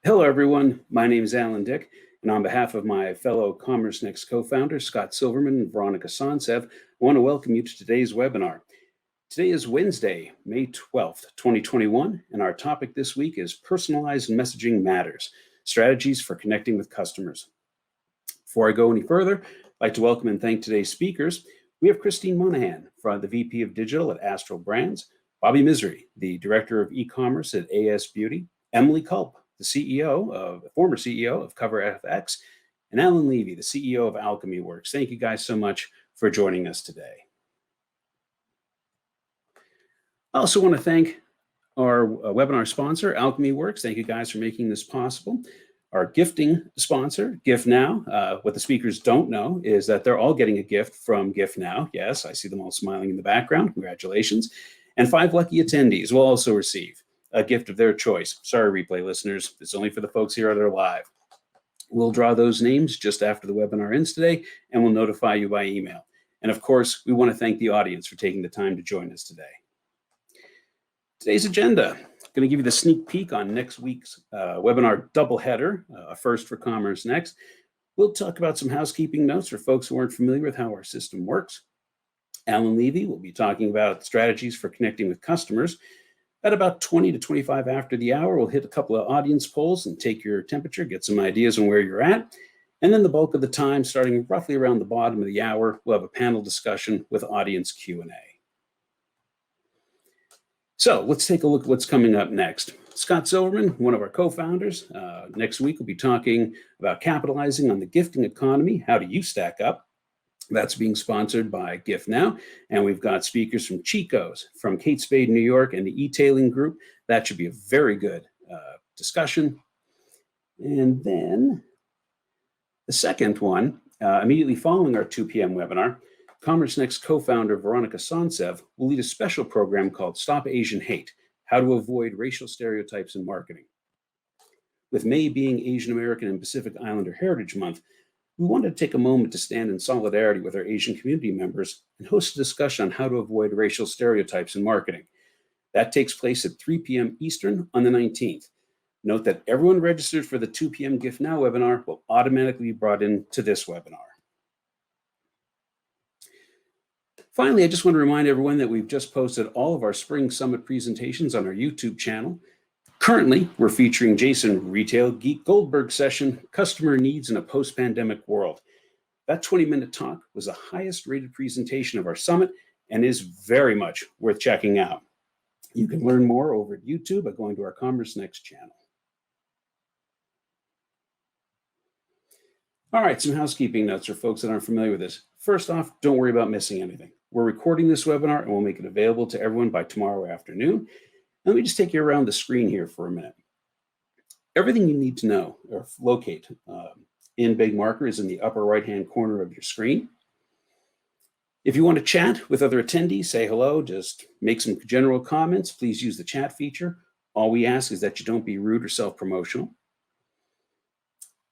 Hello, everyone. My name is Allan Dick, and on behalf of my fellow CommerceNext co-founders, Scott Silverman and Veronica Sonsev, I want to welcome you to today's webinar. Today is Wednesday, May 12th, 2021, and our topic this week is Personalized Messaging Matters, Strategies for Connecting with Customers. Before I go any further, I'd like to welcome and thank today's speakers. We have Christine Monaghan, the VP of Digital at Astral Brands, Bobby Missry, the Director of eCommerce at AS Beauty, Emily Culp, the former CEO of CoverFX, and Allan Levy, the CEO of Alchemy Worx. Thank you guys so much for joining us today. I also want to thank our webinar sponsor, Alchemy Worx. Thank you guys for making this possible. Our gifting sponsor, GiftNow. What the speakers don't know is that they're all getting a gift from GiftNow. Yes, I see them all smiling in the background. Congratulations. And 5 lucky attendees will also receive a gift of their choice. Sorry, replay listeners. It's only for the folks here that are live. We'll draw those names just after the webinar ends today, and we'll notify you by email. And of course, we want to thank the audience for taking the time to join us today. Today's agenda, I'm going to give you the sneak peek on next week's webinar doubleheader, a first for CommerceNext. We'll talk about some housekeeping notes for folks who aren't familiar with how our system works. Allan Levy will be talking about strategies for connecting with customers. At about 20 to 25 after the hour, we'll hit a couple of audience polls and take your temperature, get some ideas on where you're at. And then the bulk of the time, starting roughly around the bottom of the hour, we'll have a panel discussion with audience Q&A. So let's take a look at what's coming up next. Scott Silverman, one of our co-founders, next week will be talking about capitalizing on the gifting economy. How do you stack up? That's being sponsored by GiftNow. And we've got speakers from Chico's, from Kate Spade, New York, and the e-tailing group. That should be a very good discussion. And then the second one, immediately following our 2 p.m. webinar, CommerceNext co-founder Veronica Sonsev will lead a special program called Stop Asian Hate, How to Avoid Racial Stereotypes in Marketing. With May being Asian American and Pacific Islander Heritage Month, we wanted to take a moment to stand in solidarity with our Asian community members and host a discussion on how to avoid racial stereotypes in marketing. That takes place at 3 p.m. Eastern on the 19th. Note that everyone registered for the 2 p.m. GiftNow webinar will automatically be brought into this webinar. Finally, I just want to remind everyone that we've just posted all of our Spring Summit presentations on our YouTube channel. Currently, we're featuring Jason Retail Geek Goldberg's session, Customer Needs in a Post-Pandemic World. That 20-minute talk was the highest rated presentation of our summit and is very much worth checking out. You can learn more over at YouTube by going to our CommerceNext channel. All right, some housekeeping notes for folks that aren't familiar with this. First off, don't worry about missing anything. We're recording this webinar and we'll make it available to everyone by tomorrow afternoon. Let me just take you around the screen here for a minute. Everything you need to know or locate in big marker is in the upper right-hand corner of your screen. If you want to chat with other attendees, say hello, just make some general comments, please use the chat feature. All we ask is that you don't be rude or self-promotional.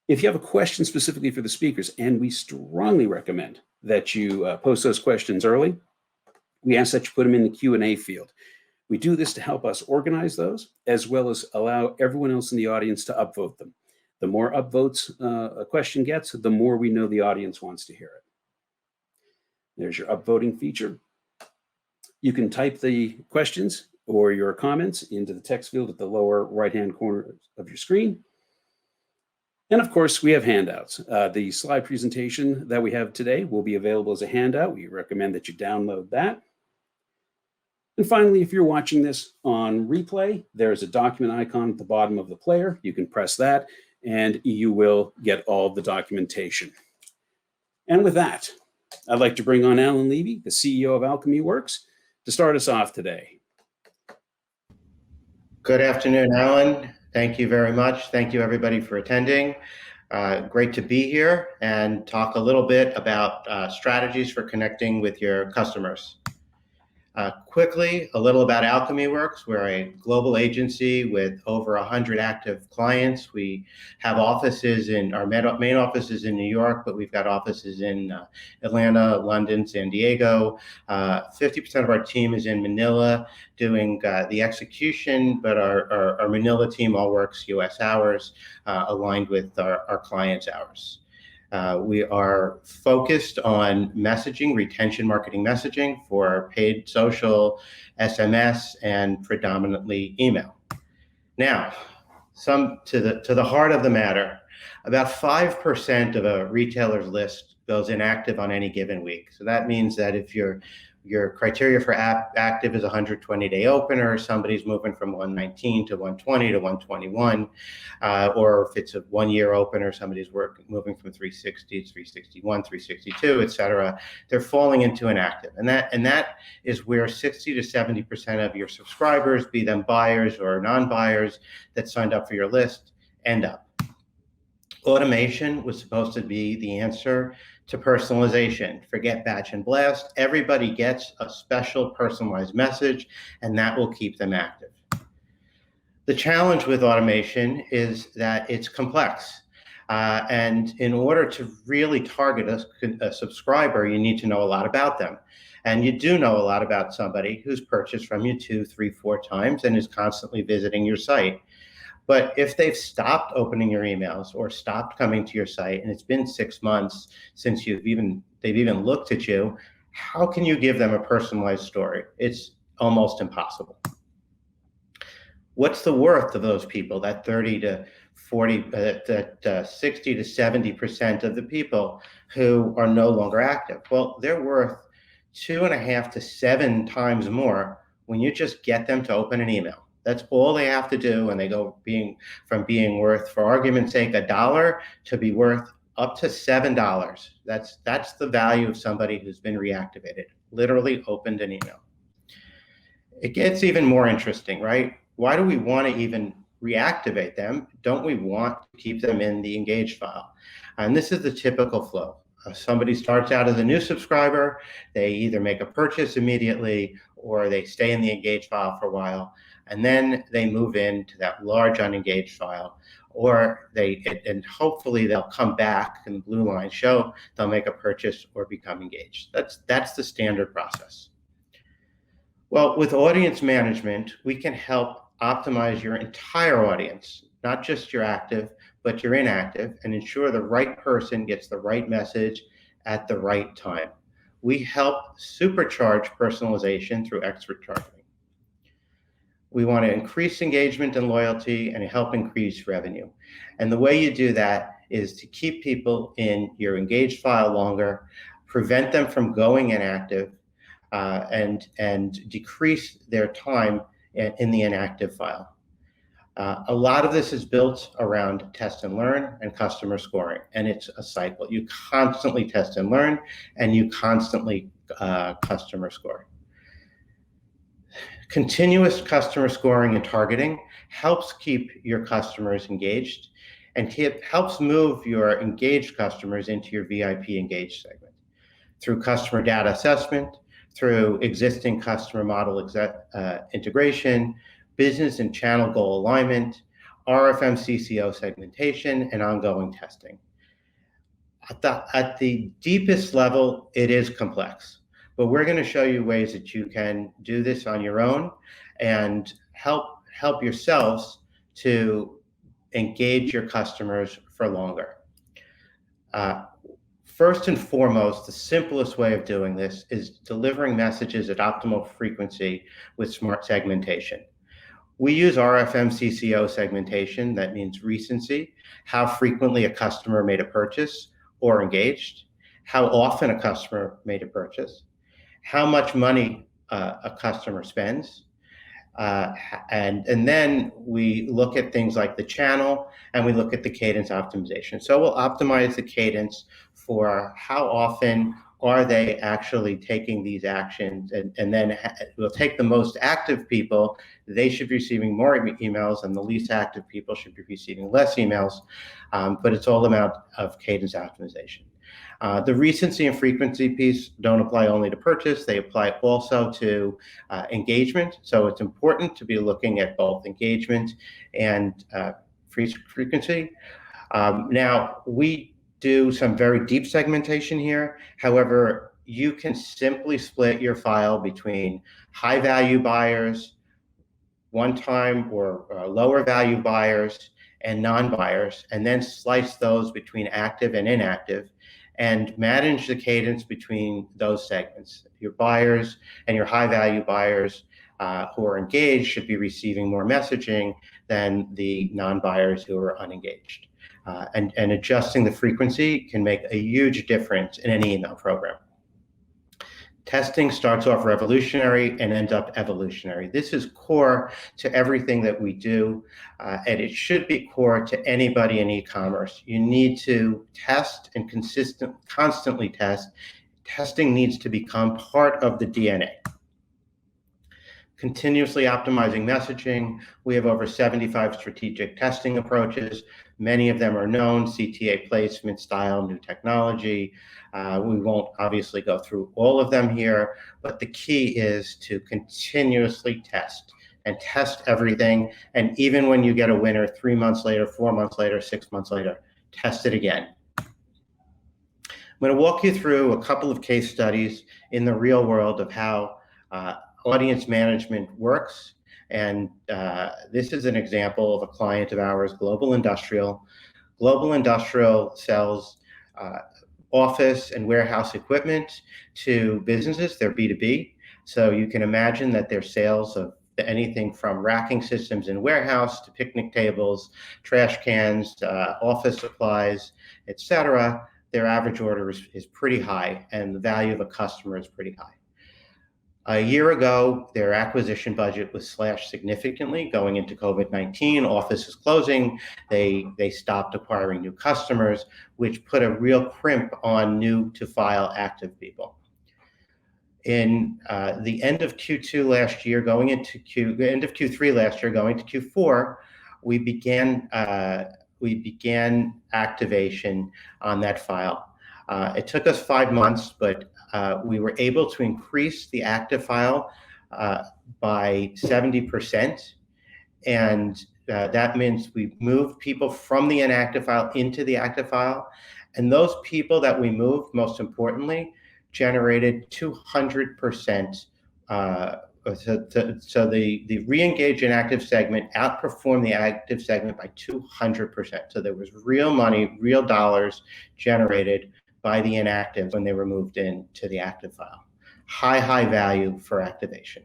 If you have a question specifically for the speakers, and we strongly recommend that you post those questions early, we ask that you put them in the Q&A field. We do this to help us organize those, as well as allow everyone else in the audience to upvote them. The more upvotes a question gets, the more we know the audience wants to hear it. There's your upvoting feature. You can type the questions or your comments into the text field at the lower right-hand corner of your screen. And of course, we have handouts. The slide presentation that we have today will be available as a handout. We recommend that you download that. And finally, if you're watching this on replay, there's a document icon at the bottom of the player. You can press that and you will get all the documentation. And with that, I'd like to bring on Allan Levy, the CEO of Alchemy Worx, to start us off today. Good afternoon, Allan. Thank you very much. Thank you, everybody, for attending. Great to be here and talk a little bit about strategies for connecting with your customers. Quickly, a little about Alchemy Worx. We're a global agency with over 100 active clients. We have offices our main offices in New York, but we've got offices in Atlanta, London, San Diego. 50% of our team is in Manila doing the execution, but our Manila team all works US hours, aligned with our clients' hours. We are focused on messaging, retention marketing messaging for paid social, SMS, and predominantly email. Now, to the heart of the matter, about 5% of a retailer's list goes inactive on any given week. So that means that if your criteria for active is a 120-day opener, somebody's moving from 119 to 120 to 121, or if it's a 1-year opener, somebody's moving from 360 to 361, 362, et cetera. They're falling into inactive, and that is where 60 to 70% of your subscribers, be them buyers or non-buyers that signed up for your list, end up. Automation was supposed to be the answer to personalization. Forget batch and blast. Everybody gets a special personalized message, and that will keep them active. The challenge with automation is that it's complex. And in order to really target a subscriber, you need to know a lot about them. And you do know a lot about somebody who's purchased from you 2, 3, 4 times and is constantly visiting your site. But if they've stopped opening your emails or stopped coming to your site, and it's been 6 months since they've even looked at you, how can you give them a personalized story? It's almost impossible. What's the worth of those people, that 30 to 40, that 60 to 70% of the people who are no longer active? Well, they're worth 2.5 to 7 times more when you just get them to open an email. That's all they have to do, and they go from being worth, for argument's sake, $1 to be worth up to $7. That's the value of somebody who's been reactivated, literally opened an email. It gets even more interesting, right? Why do we want to even reactivate them? Don't we want to keep them in the engaged file? And this is the typical flow. Somebody starts out as a new subscriber, they either make a purchase immediately or they stay in the engaged file for a while, and then they move into that large unengaged file, or and hopefully they'll come back, and the blue line show they'll make a purchase or become engaged. That's the standard process. Well, with audience management, we can help optimize your entire audience, not just your active, but your inactive, and ensure the right person gets the right message at the right time. We help supercharge personalization through expert targeting. We want to increase engagement and loyalty and help increase revenue. And the way you do that is to keep people in your engaged file longer, prevent them from going inactive, and decrease their time in the inactive file. A lot of this is built around test and learn and customer scoring, and it's a cycle. You constantly test and learn, and you constantly customer score. Continuous customer scoring and targeting helps keep your customers engaged and helps move your engaged customers into your VIP engaged segment through customer data assessment, through existing customer model integration, business and channel goal alignment, RFM CCO segmentation, and ongoing testing. At the deepest level, it is complex, but we're going to show you ways that you can do this on your own and help yourselves to engage your customers for longer. First and foremost, the simplest way of doing this is delivering messages at optimal frequency with smart segmentation. We use RFM CCO segmentation. That means recency, how frequently a customer made a purchase or engaged, how often a customer made a purchase, how much money a customer spends, and then we look at things like the channel, and we look at the cadence optimization. So we'll optimize the cadence for how often are they actually taking these actions, and then we'll take the most active people. They should be receiving more emails, and the least active people should be receiving less emails, but it's all about cadence optimization. The recency and frequency piece don't apply only to purchase, they apply also to engagement. So it's important to be looking at both engagement and frequency. Now, we do some very deep segmentation here. However, you can simply split your file between high value buyers, one-time or lower value buyers, and non-buyers, and then slice those between active and inactive, and manage the cadence between those segments. Your buyers and your high value buyers who are engaged should be receiving more messaging than the non-buyers who are unengaged. And adjusting the frequency can make a huge difference in any email program. Testing starts off revolutionary and ends up evolutionary. This is core to everything that we do, and it should be core to anybody in e-commerce. You need to test and constantly test. Testing needs to become part of the DNA. Continuously optimizing messaging. We have over 75 strategic testing approaches. Many of them are known: CTA placement, style, new technology. We won't obviously go through all of them here, but the key is to continuously test and test everything. And even when you get a winner 3 months later, 4 months later, 6 months later, test it again. I'm going to walk you through a couple of case studies in the real world of how audience management works. And this is an example of a client of ours, Global Industrial. Global Industrial sells office and warehouse equipment to businesses. They're B2B. So you can imagine that their sales of anything from racking systems in warehouse to picnic tables, trash cans, office supplies, etc., their average order is pretty high, and the value of a customer is pretty high. A year ago, their acquisition budget was slashed significantly going into COVID-19. Offices closing, they stopped acquiring new customers, which put a real crimp on new to file active people. In the end of Q2 last year, going into end of Q3 last year, going to Q4, we began activation on that file. It took us 5 months, but we were able to increase the active file by 70%. And that means we moved people from the inactive file into the active file. And those people that we moved, most importantly, generated 200%. So the re-engage and active segment outperformed the active segment by 200%. So there was real money, real dollars generated by the inactive when they were moved into the active file. High value for activation.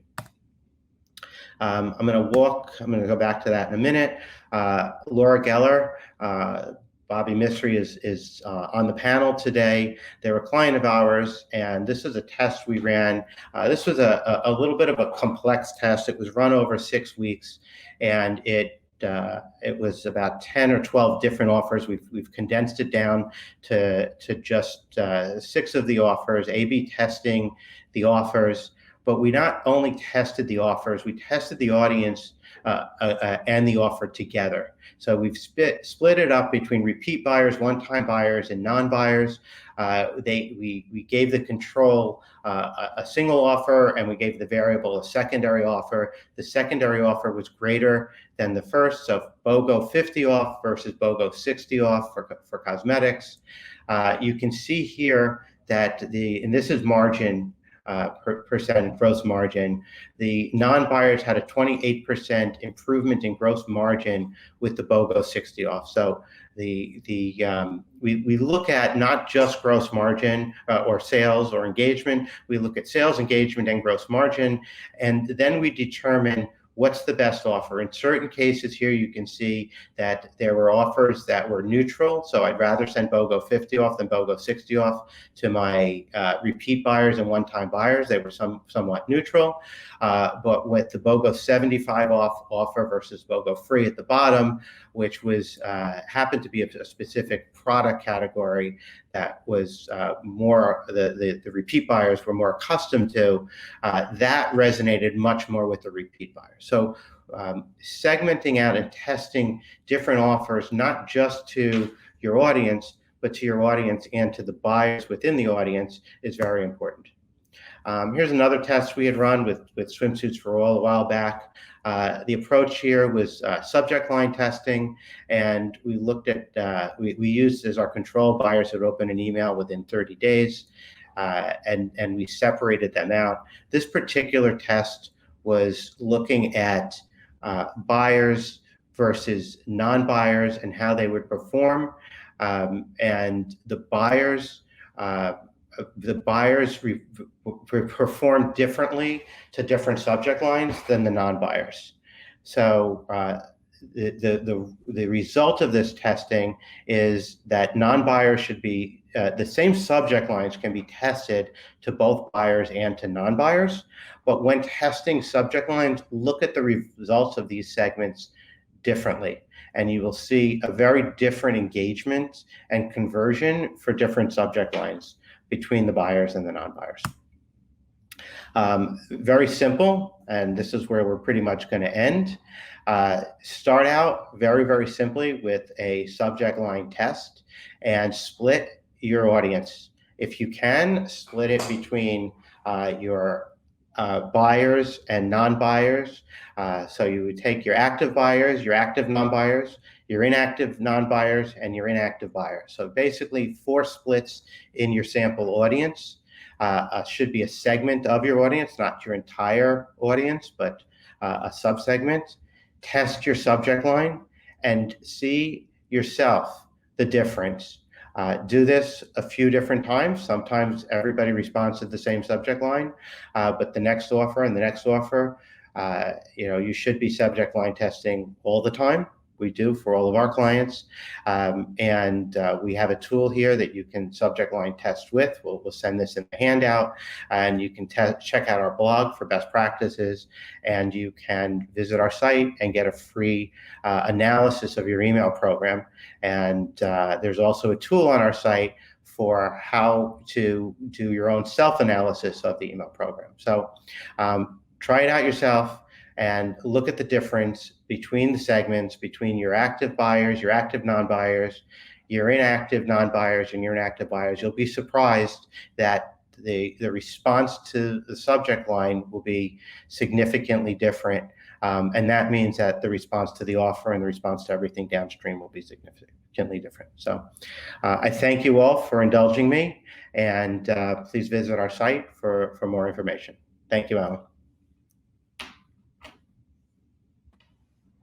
I'm going to go back to that in a minute. Laura Geller, Bobby Missry is on the panel today. They're a client of ours, and this is a test we ran. This was a little bit of a complex test. It was run over 6 weeks, and it was about 10 or 12 different offers. We've condensed it down to just 6 of the offers, A/B testing the offers. But we not only tested the offers, we tested the audience and the offer together. So we've split it up between repeat buyers, one-time buyers, and non-buyers. We gave the control a single offer, and we gave the variable a secondary offer. The secondary offer was greater than the first, so BOGO 50 off versus BOGO 60 off for cosmetics. You can see here that and this is margin, percent gross margin. The non-buyers had a 28% improvement in gross margin with the BOGO 60 off. So we look at not just gross margin or sales or engagement. We look at sales, engagement, and gross margin, and then we determine what's the best offer. In certain cases here, you can see that there were offers that were neutral. So I'd rather send BOGO 50 off than BOGO 60 off to my repeat buyers and one-time buyers. They were somewhat neutral. But with the BOGO 75 off offer versus BOGO free at the bottom, which was happened to be a specific product category that was more the repeat buyers were more accustomed to, that resonated much more with the repeat buyers. So segmenting out and testing different offers, not just to your audience, but to your audience and to the buyers within the audience is very important. Here's another test we had run with Swimsuits for All a while back. The approach here was subject line testing, and we looked at, we used as our control buyers that open an email within 30 days, and we separated them out. This particular test was looking at buyers versus non-buyers and how they would perform, and the buyers perform differently to different subject lines than the non-buyers. So the result of this testing is that non-buyers should be, the same subject lines can be tested to both buyers and to non-buyers. But when testing subject lines, look at the results of these segments differently, and you will see a very different engagement and conversion for different subject lines between the buyers and the non-buyers. Very simple, and this is where we're pretty much going to end. Start out very, very simply with a subject line test and split your audience. If you can, split it between your buyers and non-buyers. So you would take your active buyers, your active non-buyers, your inactive non-buyers, and your inactive buyers. So basically 4 splits in your sample audience. Should be a segment of your audience, not your entire audience, but a subsegment. Test your subject line and see yourself the difference. Do this a few different times. Sometimes everybody responds to the same subject line, but the next offer and the next offer, you should be subject line testing all the time. We do for all of our clients, and we have a tool here that you can subject line test with. We'll send this in the handout, and you can check out our blog for best practices, and you can visit our site and get a free analysis of your email program. And there's also a tool on our site for how to do your own self-analysis of the email program. So try it out yourself and look at the difference between the segments, between your active buyers, your active non-buyers, your inactive non-buyers, and your inactive buyers. You'll be surprised that the response to the subject line will be significantly different. And that means that the response to the offer and the response to everything downstream will be significantly different. So I thank you all for indulging me, and please visit our site for more information. Thank you, Allan.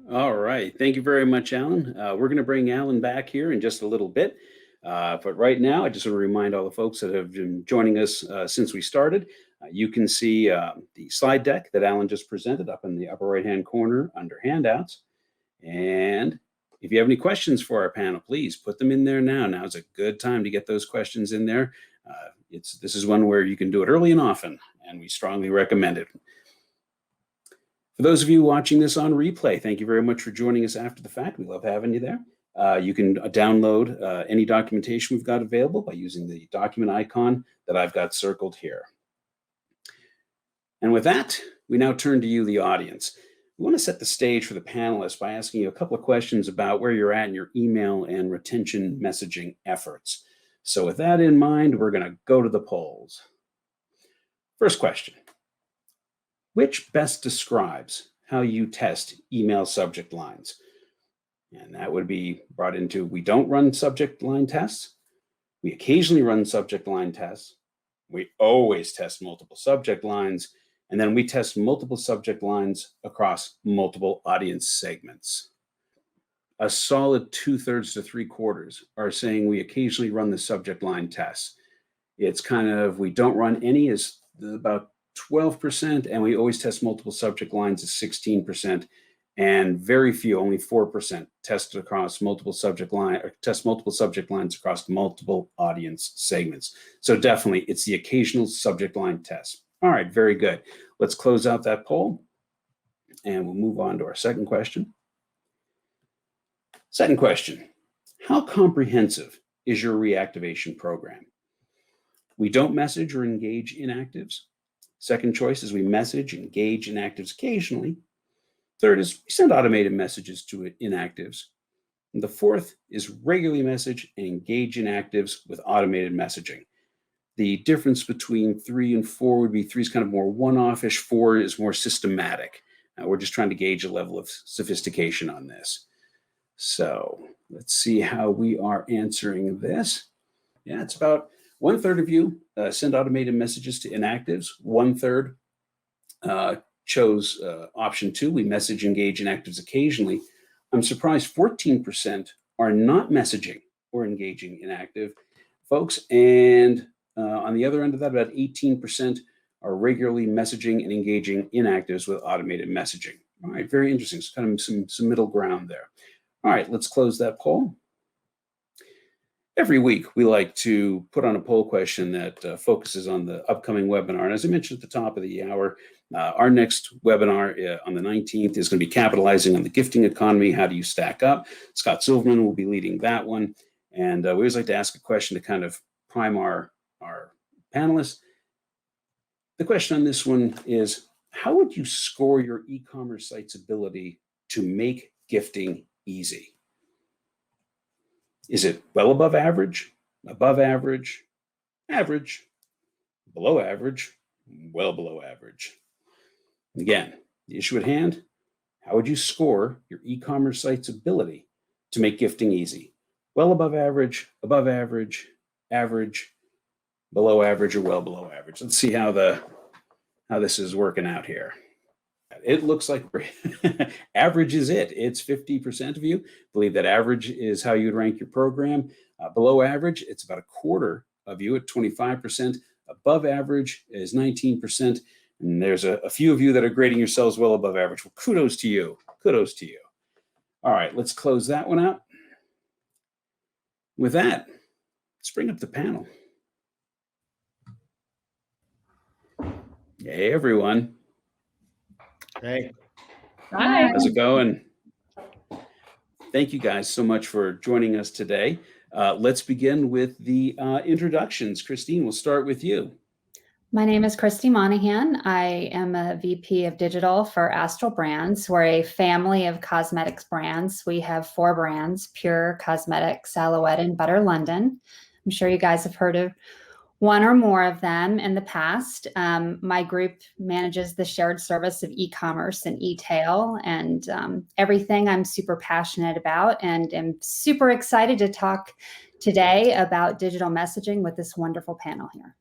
All right. Thank you very much, Allan. We're going to bring Allan back here in just a little bit. But right now, I just want to remind all the folks that have been joining us since we started. You can see the slide deck that Allan just presented up in the upper right-hand corner under handouts. And if you have any questions for our panel, please put them in there now. Now is a good time to get those questions in there. This is one where you can do it early and often, and we strongly recommend it. For those of you watching this on replay, thank you very much for joining us after the fact. We love having you there. You can download any documentation we've got available by using the document icon that I've got circled here. And with that, we now turn to you, the audience. We want to set the stage for the panelists by asking you a couple of questions about where you're at in your email and retention messaging efforts. So with that in mind, we're going to go to the polls. First question. Which best describes how you test email subject lines? And that would be brought into, we don't run subject line tests. We occasionally run subject line tests. We always test multiple subject lines. And then we test multiple subject lines across multiple audience segments. A solid 2/3 to 3/4 are saying we occasionally run the subject line tests. It's kind of, we don't run any is about 12%, and we always test multiple subject lines is 16%, and very few, only 4%, tested across multiple subject line or test multiple subject lines across multiple audience segments. So definitely, it's the occasional subject line test. All right, very good. Let's close out that poll, and we'll move on to our second question. Second question: how comprehensive is your reactivation program? We don't message or engage inactives. Second choice is we message, engage inactives occasionally. Third is we send automated messages to inactives. And the fourth is regularly message and engage in actives with automated messaging. The difference between 3 and 4 would be 3 is kind of more one-off-ish, 4 is more systematic. We're just trying to gauge a level of sophistication on this. So let's see how we are answering this. Yeah, it's about 1/3 of you send automated messages to inactives. 1/3 chose option 2. We message, engage, inactives occasionally. I'm surprised 14% are not messaging or engaging inactive folks. And on the other end of that, about 18% are regularly messaging and engaging inactives with automated messaging. All right, very interesting. It's kind of some middle ground there. All right, let's close that poll. Every week, we like to put on a poll question that focuses on the upcoming webinar. And as I mentioned at the top of the hour, our next webinar on the 19th is going to be capitalizing on the gifting economy. How do you stack up? Scott Silverman will be leading that one. And we always like to ask a question to kind of prime our panelists. The question on this one is, how would you score your e-commerce site's ability to make gifting easy? Is it well above average, average, below average, well below average? Again, the issue at hand, how would you score your e-commerce site's ability to make gifting easy? Well above average, average, below average, or well below average? Let's see how this is working out here. It looks like average is it. It's 50% of you believe that average is how you'd rank your program. Below average, it's about 1/4 of you at 25%. Above average is 19%. And there's a few of you that are grading yourselves well above average. Well, kudos to you. Kudos to you. All right, let's close that one out. With that, let's bring up the panel. Hey, everyone. Hey. Hi. How's it going? Thank you guys so much for joining us today. Let's begin with the introductions. Christine, we'll start with you. My name is Christy Monaghan. I am a VP of Digital for Astral Brands. We're a family of cosmetics brands. We have 4 brands: Pure Cosmetics, Salouette, and Butter London. I'm sure you guys have heard of one or more of them in the past. My group manages the shared service of e-commerce and e-tail, and everything I'm super passionate about, and am super excited to talk today about digital messaging with this wonderful panel here.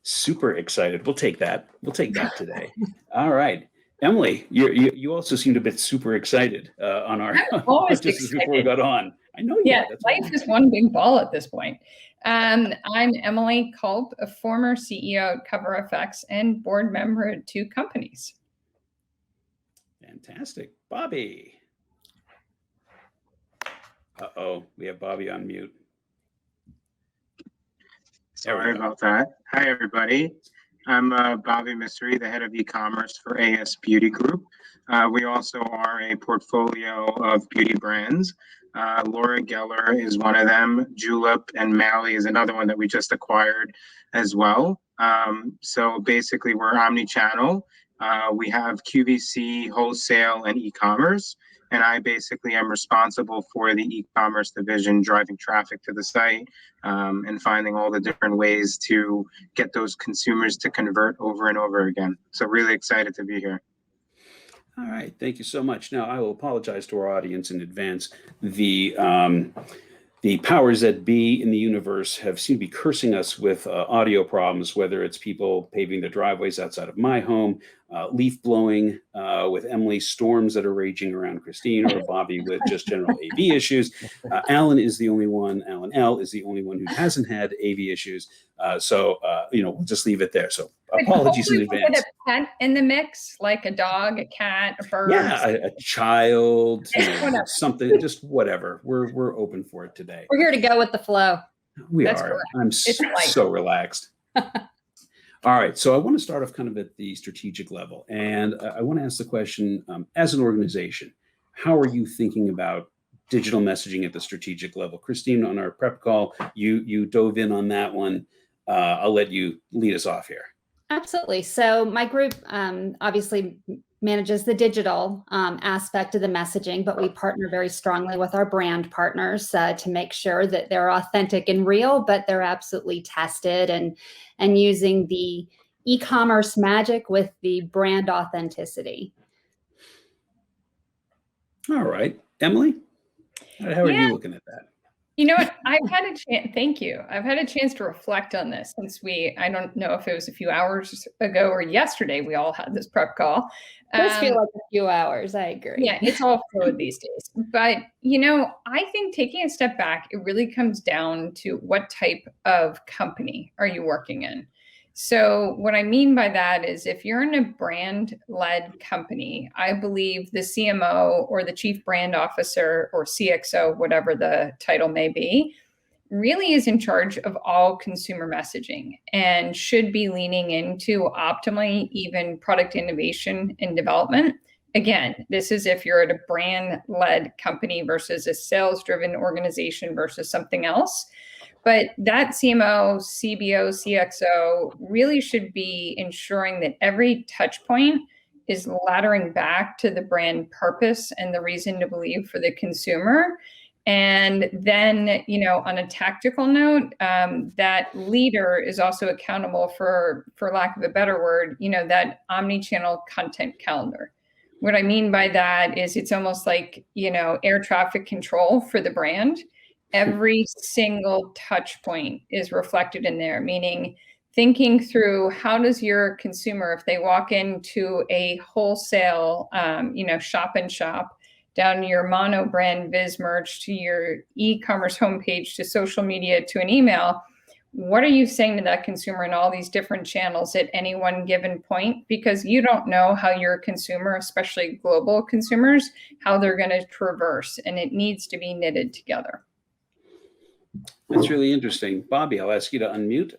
Super excited. We'll take that. We'll take that today. All right. Emily, you also seemed a bit super excited on our always just excited. before we got on. I know you. Yeah, That's life is one big ball at this point. I'm Emily Culp, a former CEO at CoverFX and board member at 2 companies. Fantastic. Bobby. Uh-oh, we have Bobby on mute. Sorry about that. Hi, everybody. I'm Bobby Missry, the head of e-commerce for AS Beauty Group. We also are a portfolio of beauty brands. Laura Geller is one of them. Julep and Mally is another one that we just acquired as well. So basically, we're omni-channel. We have QVC, wholesale, and e-commerce. And I basically am responsible for the e-commerce division, driving traffic to the site and finding all the different ways to get those consumers to convert over and over again. So really excited to be here. All right. Thank you so much. Now, I will apologize to our audience in advance. The powers that be in the universe have seemed to be cursing us with audio problems, whether it's people paving their driveways outside of my home, leaf blowing with Emily, storms that are raging around Christine, or Bobby with just general AV issues. Allan is the only one, Allan L. is the only one who hasn't had AV issues. So we'll just leave it there. So apologies in advance. We'll get a pet in the mix, like a dog, a cat, a bird. Yeah, a child, something, just whatever. We're open for it today. We're here to go with the flow. We That's are. correct. I'm so relaxed. All right, so I want to start off kind of at the strategic level, and I want to ask the question: as an organization, how are you thinking about digital messaging at the strategic level? Christine, on our prep call, you dove in on that one. I'll let you lead us off here. Absolutely. So my group obviously manages the digital aspect of the messaging, but we partner very strongly with our brand partners to make sure that they're authentic and real, but they're absolutely tested and using the e-commerce magic with the brand authenticity. All right, Emily, how are you looking at that? You know what? I've had a chance. Thank you. I've had a chance to reflect on this since I don't know if it was a few hours ago or yesterday, we all had this prep call. It does feel like a few hours. I agree. Yeah, it's all fluid these days. But, I think taking a step back, it really comes down to what type of company are you working in? So what I mean by that is if you're in a brand-led company, I believe the CMO or the chief brand officer or CXO, whatever the title may be, really is in charge of all consumer messaging and should be leaning into optimally even product innovation and development. Again, this is if you're at a brand-led company versus a sales-driven organization versus something else. But that CMO, CBO, CXO really should be ensuring that every touch point is laddering back to the brand purpose and the reason to believe for the consumer. And then, on a tactical note, that leader is also accountable for lack of a better word, that omni-channel content calendar. What I mean by that is it's almost like, air traffic control for the brand. Every single touch point is reflected in there, meaning thinking through how does your consumer, if they walk into a wholesale, shop and shop, down to your mono brand biz merch, to your e-commerce homepage, to social media, to an email, what are you saying to that consumer in all these different channels at any one given point? Because you don't know how your consumer, especially global consumers, how they're going to traverse, and it needs to be knitted together. That's really interesting. Bobby, I'll ask you to unmute.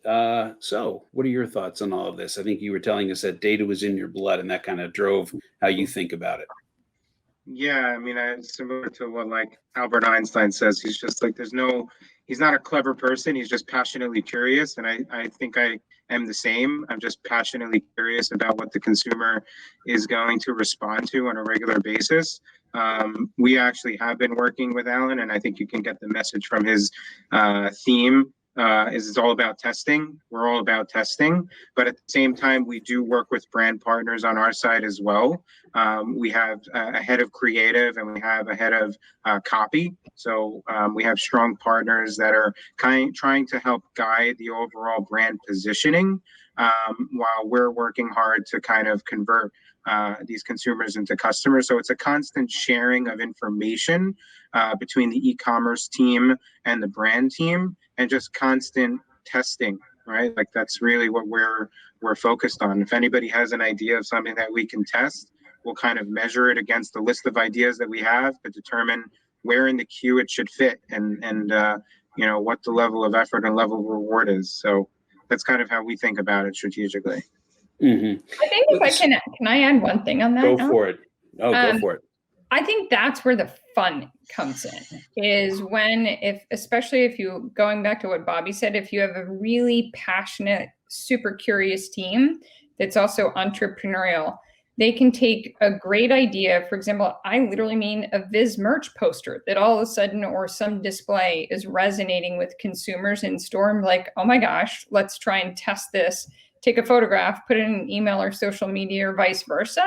So what are your thoughts on all of this? I think you were telling us that data was in your blood and that kind of drove how you think about it. Yeah, I mean, similar to what like Albert Einstein says, he's just like, he's not a clever person. He's just passionately curious. And I think I am the same. I'm just passionately curious about what the consumer is going to respond to on a regular basis. We actually have been working with Allan, and I think you can get the message from his theme. It's all about testing. We're all about testing, but at the same time, we do work with brand partners on our side as well. We have a head of creative and we have a head of copy. So we have strong partners that are trying to help guide the overall brand positioning while we're working hard to kind of convert these consumers into customers. So it's a constant sharing of information between the e-commerce team and the brand team, and just constant testing, right? Like that's really what we're focused on. If anybody has an idea of something that we can test, we'll kind of measure it against the list of ideas that we have to determine where in the queue it should fit and what the level of effort and level of reward is. So that's kind of how we think about it strategically. Mm-hmm. I think if I can I add one thing on that? Go for it. Go for it. I think that's where the fun comes in, is especially if you, going back to what Bobby said, if you have a really passionate, super curious team that's also entrepreneurial, they can take a great idea. For example, I literally mean a Viz merch poster that all of a sudden, or some display is resonating with consumers in store. I'm like, oh my gosh, let's try and test this. Take a photograph, put it in an email or social media or vice versa.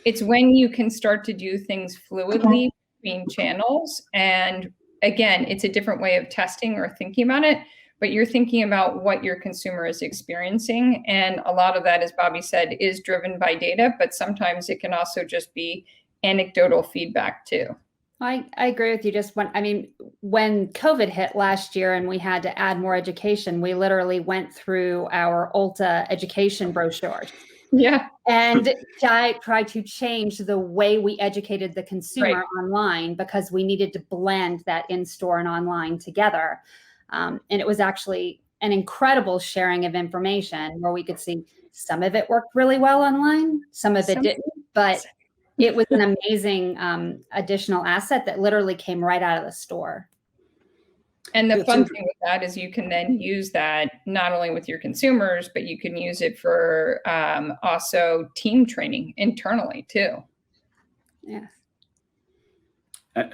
It's when you can start to do things fluidly between channels. And again, it's a different way of testing or thinking about it, but you're thinking about what your consumer is experiencing. And a lot of that, as Bobby said, is driven by data, but sometimes it can also just be anecdotal feedback too. I agree with you. When COVID hit last year and we had to add more education, we literally went through our Ulta education brochures. Yeah. And tried to change the way we educated the consumer online, because we needed to blend that in-store and online together. And it was actually an incredible sharing of information where we could see some of it worked really well online, some of it didn't, but it was an amazing additional asset that literally came right out of the store. And the It's fun thing with that is you can then use that not only with your consumers, but you can use it for also team training internally too. Yes.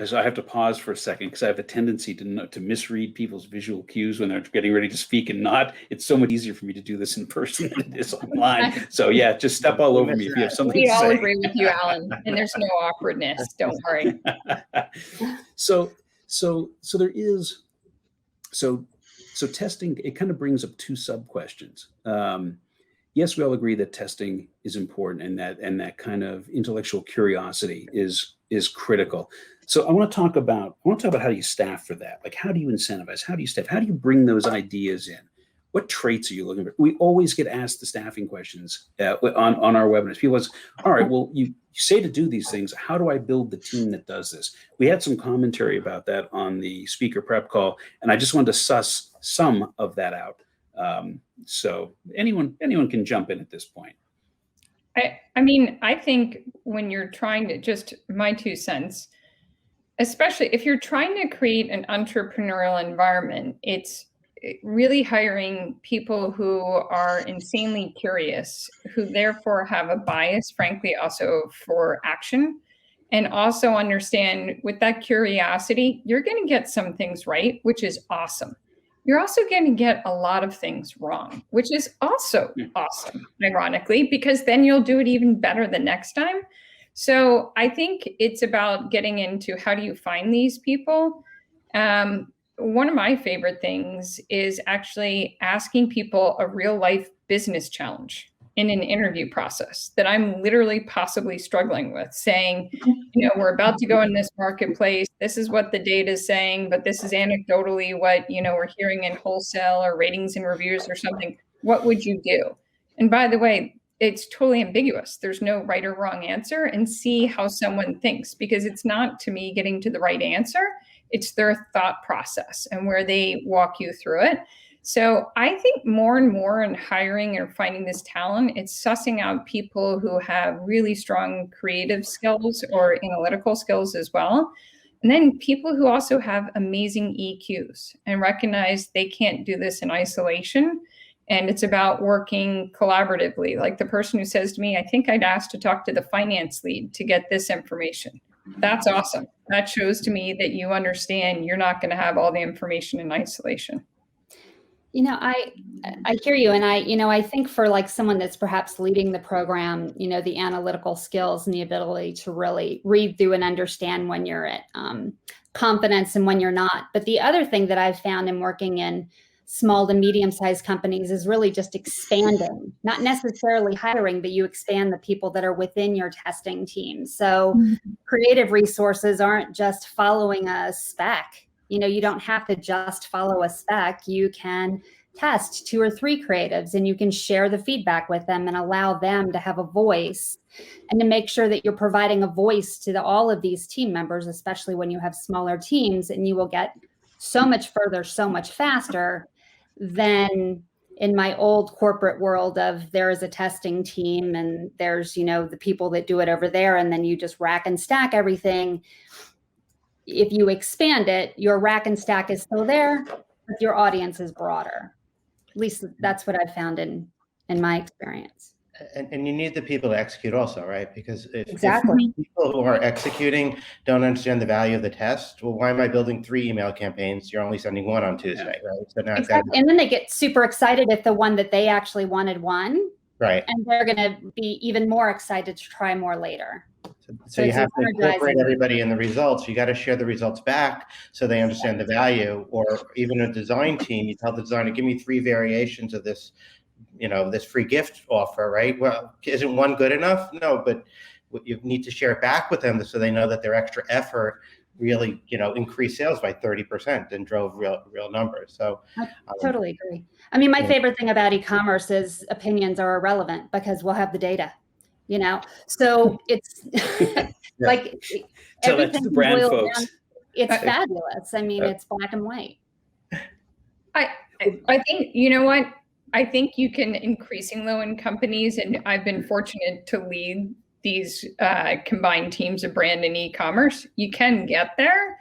So I have to pause for a second because I have a tendency to misread people's visual cues when they're getting ready to speak and not. It's so much easier for me to do this in person than it is online. So yeah, just step all over me if you have something We to all say. agree with you, Allan, and there's no awkwardness. Don't worry. So there is so testing. It kind of brings up two sub questions. Yes, we all agree that testing is important, and that kind of intellectual curiosity is critical. So I want to talk about how you staff for that. Like, how do you incentivize? How do you staff? How do you bring those ideas in? What traits are you looking for? We always get asked the staffing questions on our webinars. People ask, all right, well, you say to do these things. How do I build the team that does this? We had some commentary about that on the speaker prep call, and I just wanted to suss some of that out. So anyone can jump in at this point. I mean, I think when you're trying to, just my 2 cents, especially if you're trying to create an entrepreneurial environment, it's really hiring people who are insanely curious, who therefore have a bias, frankly, also for action, and also understand with that curiosity, you're going to get some things right, which is awesome. You're also going to get a lot of things wrong, which is also awesome, ironically, because then you'll do it even better the next time. So I think it's about getting into how do you find these people. One of my favorite things is actually asking people a real life business challenge in an interview process that I'm literally possibly struggling with, saying, you know, we're about to go in this marketplace. This is what the data is saying, but this is anecdotally what, you know, we're hearing in wholesale or ratings and reviews or something. What would you do? And by the way, it's totally ambiguous. There's no right or wrong answer, and see how someone thinks, because it's not, to me, getting to the right answer. It's their thought process and where they walk you through it. So I think more and more in hiring or finding this talent, it's sussing out people who have really strong creative skills or analytical skills as well. And then people who also have amazing EQs and recognize they can't do this in isolation. And it's about working collaboratively. Like the person who says to me, I think I'd ask to talk to the finance lead to get this information. That's awesome. That shows to me that you understand you're not going to have all the information in isolation. You know, I hear you. And I think for like someone that's perhaps leading the program, you know, the analytical skills and the ability to really read through and understand when you're at confidence and when you're not. But the other thing that I've found in working in small to medium-sized companies is really just expanding, not necessarily hiring, but you expand the people that are within your testing team. So creative resources aren't just following a spec. You know, you don't have to just follow a spec. You can test 2 or 3 creatives and you can share the feedback with them and allow them to have a voice, and to make sure that you're providing a voice to all of these team members, especially when you have smaller teams, and you will get so much further, so much faster than in my old corporate world of there is a testing team and there's, you know, the people that do it over there, and then you just rack and stack everything. If you expand it, your rack and stack is still there, but your audience is broader. At least that's what I've found in my experience. And you need the people to execute also, right? Because if Exactly. people who are executing don't understand the value of the test, well, why am I building 3 email campaigns? You're only sending 1 on Tuesday, right? So now Exactly. And then they get super excited if the one that they actually wanted won. Right. And they're going to be even more excited to try more later. So you have to incorporate everybody in the results. You got to share the results back so they understand the value. Or even a design team, you tell the designer, give me 3 variations of this, you know, this free gift offer, right? Well, isn't 1 good enough? No, but you need to share it back with them so they know that their extra effort really, you know, increased sales by 30% and drove real numbers. So I totally agree. I mean, my favorite thing about e-commerce is opinions are irrelevant because we'll have the data, you know? So it's like, so that's the brand folks. Down, it's fabulous. I mean, it's black and white. I think, you know what? I think you can increasingly in companies, and I've been fortunate to lead these combined teams of brand and e-commerce. You can get there.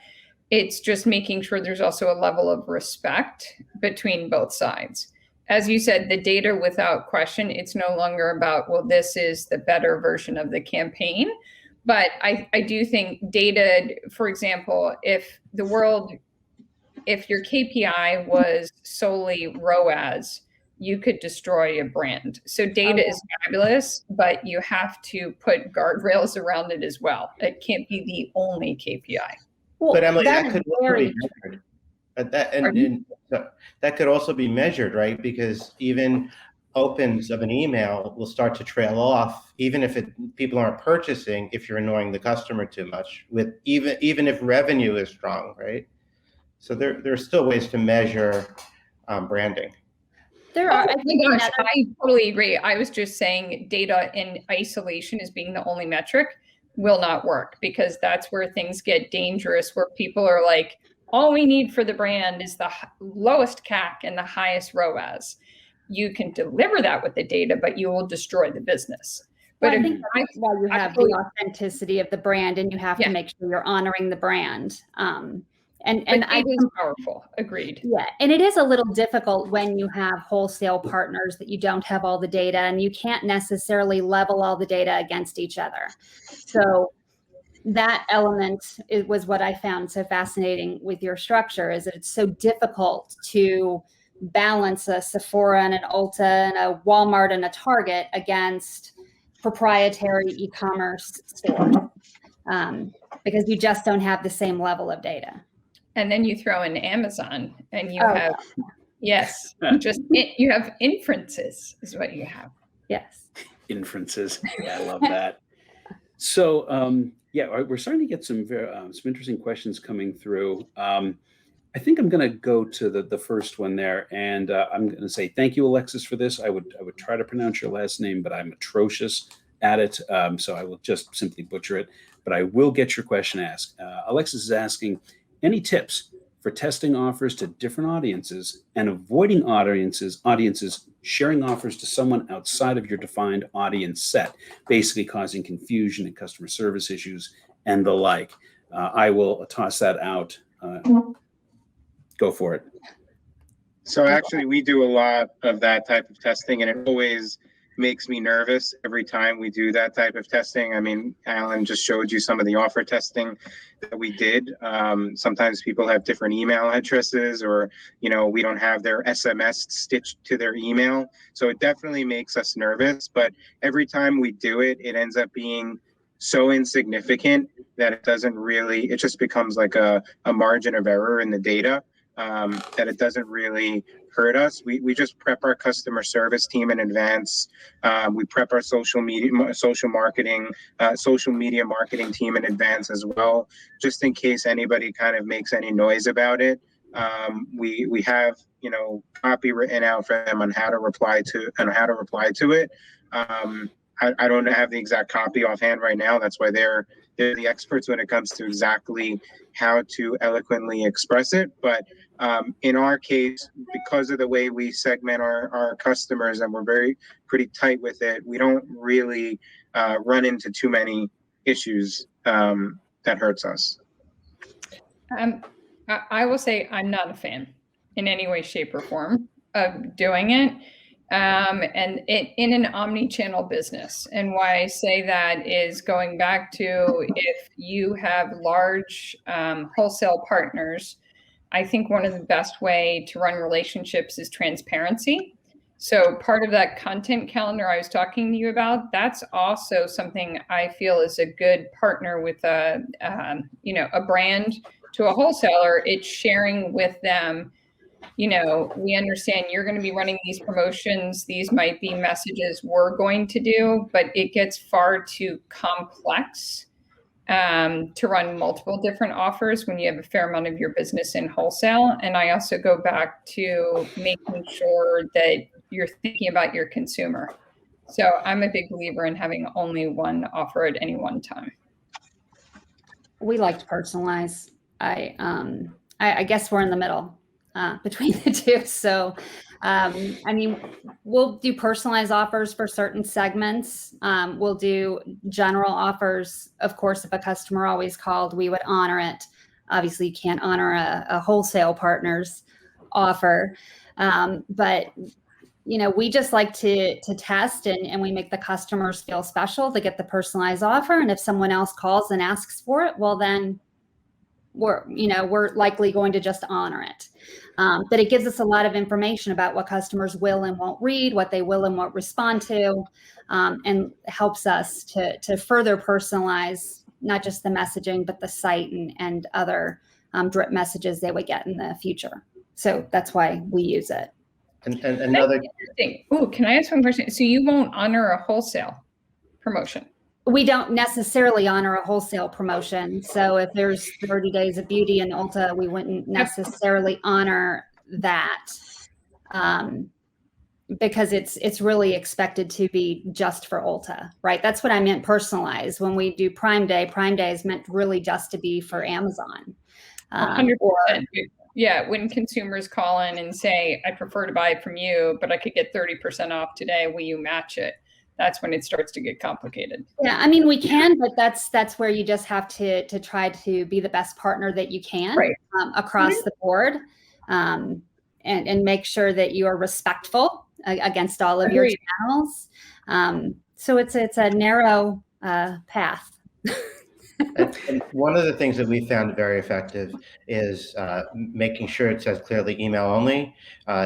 It's just making sure there's also a level of respect between both sides. As you said, the data without question, it's no longer about, well, this is the better version of the campaign. But I do think data, for example, if your KPI was solely ROAS, you could destroy a brand. So data is fabulous, but you have to put guardrails around it as well. It can't be the only KPI. Well, But Emily, that is could also very be measured. That could also be measured, right? Because even opens of an email will start to trail off, even if people aren't purchasing, if you're annoying the customer too much, with even if revenue is strong, right? So there are still ways to measure branding. There are. I Oh my think gosh, I totally agree. I was just saying data in isolation as being the only metric will not work, because that's where things get dangerous, where people are like, all we need for the brand is the lowest CAC and the highest ROAS. You can deliver that with the data, but you will destroy the business. But I think that's why you have the authenticity of the brand, and you have to make sure you're honoring the brand. And I think powerful. Agreed. Yeah, and it is a little difficult when you have wholesale partners that you don't have all the data, and you can't necessarily level all the data against each other. So that element was what I found so fascinating with your structure, is that it's so difficult to balance a Sephora and an Ulta and a Walmart and a Target against proprietary e-commerce stores, because you just don't have the same level of data. And then you throw in Amazon and you have, yes, you have inferences is what you have. Yes. Inferences. Yeah, I love that. So, we're starting to get some interesting questions coming through. I think I'm going to go to the first one there, and I'm going to say thank you, Alexis, for this. I would try to pronounce your last name, but I'm atrocious at it, so I will just simply butcher it. But I will get your question asked. Alexis is asking, any tips for testing offers to different audiences and avoiding audiences sharing offers to someone outside of your defined audience set, basically causing confusion and customer service issues and the like? I will toss that out. Go for it. So actually, we do a lot of that type of testing, and it always makes me nervous every time we do that type of testing. I mean, Allan just showed you some of the offer testing that we did. Sometimes people have different email addresses, or, we don't have their SMS stitched to their email. So it definitely makes us nervous. But every time we do it, it ends up being so insignificant that it just becomes like a margin of error in the data. That it doesn't really hurt us. We just prep our customer service team in advance. We prep our social media marketing team in advance as well, just in case anybody kind of makes any noise about it. We have copy written out for them on how to reply to it. I don't have the exact copy offhand right now. That's why they're the experts when it comes to exactly how to eloquently express it. But in our case, because of the way we segment our customers, and we're pretty tight with it, we don't really run into too many issues that hurts us. I will say I'm not a fan in any way, shape, or form of doing it. And in an omni-channel business. And why I say that is going back to, if you have large wholesale partners, I think one of the best way to run relationships is transparency. So part of that content calendar I was talking to you about, that's also something I feel is a good partner with a brand to a wholesaler. It's sharing with them, we understand you're going to be running these promotions. These might be messages we're going to do, but it gets far too complex to run multiple different offers when you have a fair amount of your business in wholesale. And I also go back to making sure that you're thinking about your consumer. So I'm a big believer in having only one offer at any one time. We like to personalize. I guess we're in the middle between the two. So, we'll do personalized offers for certain segments. We'll do general offers. Of course, if a customer always called, we would honor it. Obviously, you can't honor a wholesale partner's offer, but we just like to test, and we make the customers feel special to get the personalized offer. And if someone else calls and asks for it, well, then we're likely going to just honor it. But it gives us a lot of information about what customers will and won't read, what they will and won't respond to, and helps us to further personalize not just the messaging, but the site and other drip messages they would get in the future. So that's why we use it. And another interesting. Oh, can I ask one question? So you won't honor a wholesale promotion? We don't necessarily honor a wholesale promotion. So if there's 30 days of beauty in Ulta, we wouldn't necessarily honor that, because it's really expected to be just for Ulta, right? That's what I meant personalized. When we do Prime Day is meant really just to be for Amazon. 100%. Yeah, when consumers call in and say, I prefer to buy it from you, but I could get 30% off today, will you match it? That's when it starts to get complicated. Yeah, I mean, we can, but that's where you just have to try to be the best partner that you can, right, across the board, and make sure that you are respectful against all of your channels. So it's a narrow path. And one of the things that we found very effective is making sure it says clearly email only,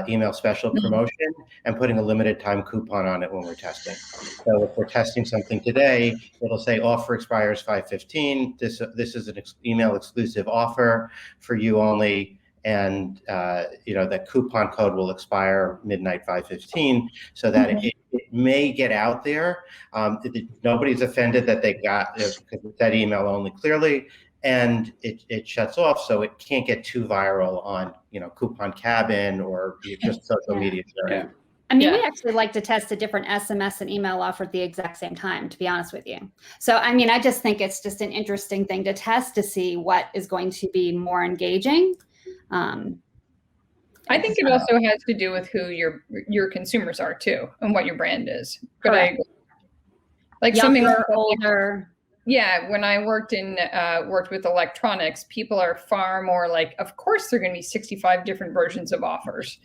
email special promotion, and putting a limited time coupon on it when we're testing. So if we're testing something today, it'll say offer expires 5/15. This is an email exclusive offer for you only. And that coupon code will expire midnight 5/15, so that it may get out there. Nobody's offended that they got because it said email only clearly, and it shuts off, so it can't get too viral on Coupon Cabin or just social media sharing. Yeah. I mean, we actually like to test a different SMS and email offer at the exact same time, to be honest with you. So, I mean, I just think it's just an interesting thing to test to see what is going to be more engaging. I think it also has to do with who your consumers are too, and what your brand is. But correct. Something older. Yeah, when I worked with electronics, people are far more like, of course, there are going to be 65 different versions of offers.